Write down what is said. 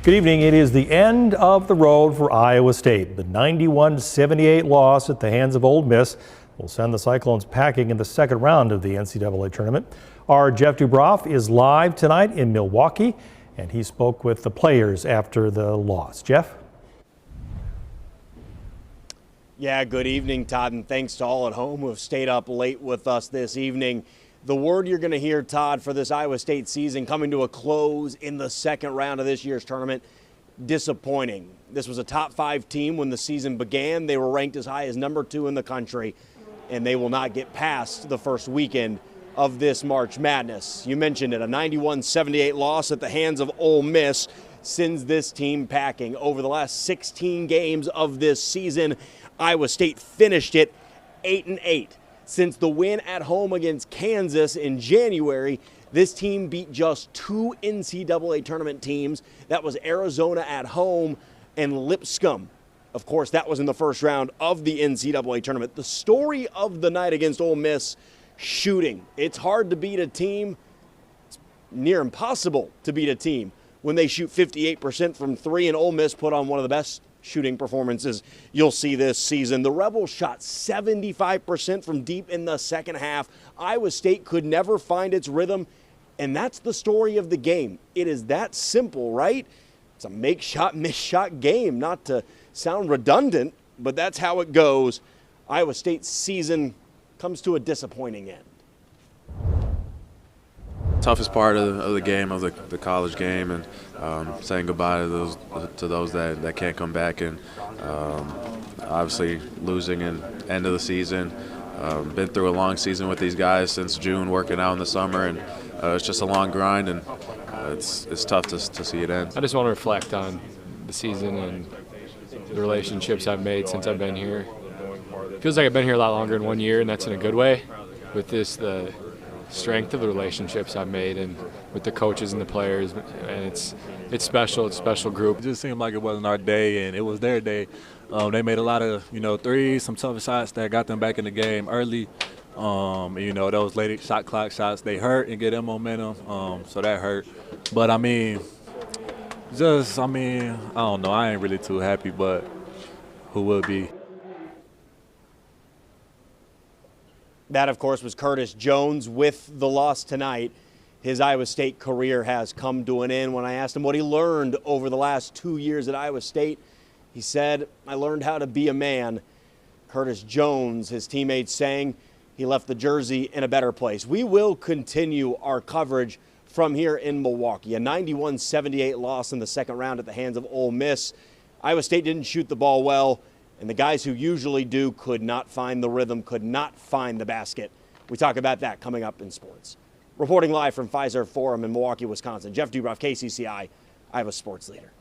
Good evening. It is the end of the road for Iowa State. The 91-78 loss at the hands of Ole Miss will send the Cyclones packing in the second round of the NCAA tournament. Our Jeff Dubroff is live tonight in Milwaukee, and he spoke with the players after the loss. Jeff? Yeah, good evening, Todd, and thanks to all at home who have stayed up late with us this evening. The word you're going to hear, Todd, for this Iowa State season coming to a close in the second round of this year's tournament, disappointing. This was a top 5 team when the season began. They were ranked as high as number 2 in the country, and they will not get past the first weekend of this March Madness. You mentioned it, a 91-78 loss at the hands of Ole Miss sends this team packing. Over the last 16 games of this season, Iowa State finished it 8-8. Since the win at home against Kansas in January, this team beat just 2 NCAA tournament teams. That was Arizona at home and Lipscomb. Of course, that was in the first round of the NCAA tournament. The story of the night against Ole Miss, shooting. It's hard to beat a team. It's near impossible to beat a team when they shoot 58% from 3, and Ole Miss put on one of the best shooting performances you'll see this season. The Rebels shot 75% from deep in the second half. Iowa State could never find its rhythm, and that's the story of the game. It is that simple, right? It's a make shot, miss shot game, not to sound redundant, but that's how it goes. Iowa State's season comes to a disappointing end. Toughest part of the game, of the college game, and saying goodbye to those that can't come back, and obviously losing in end of the season. Been through a long season with these guys since June, working out in the summer, and it's just a long grind, and it's tough to see it end. I just want to reflect on the season and the relationships I've made since I've been here. It feels like I've been here a lot longer than 1 year, and that's in a good way. With this, the strength of the relationships I've made, and with the coaches and the players, and it's special. It's a special group. It just seemed like it wasn't our day, and it was their day. They made a lot of threes, some tough shots that got them back in the game early. Those late shot clock shots, they hurt and get them momentum, so that hurt. But I don't know. I ain't really too happy, but who will be? That, of course, was Curtis Jones. With the loss tonight, his Iowa State career has come to an end. When I asked him what he learned over the last 2 years at Iowa State, he said, "I learned how to be a man." Curtis Jones, his teammates saying he left the jersey in a better place. We will continue our coverage from here in Milwaukee. A 91-78 loss in the second round at the hands of Ole Miss. Iowa State didn't shoot the ball well, and the guys who usually do could not find the rhythm, could not find the basket. We talk about that coming up in sports. Reporting live from Fiserv Forum in Milwaukee, Wisconsin, Jeff Dubroff, KCCI, Iowa Sports Leader.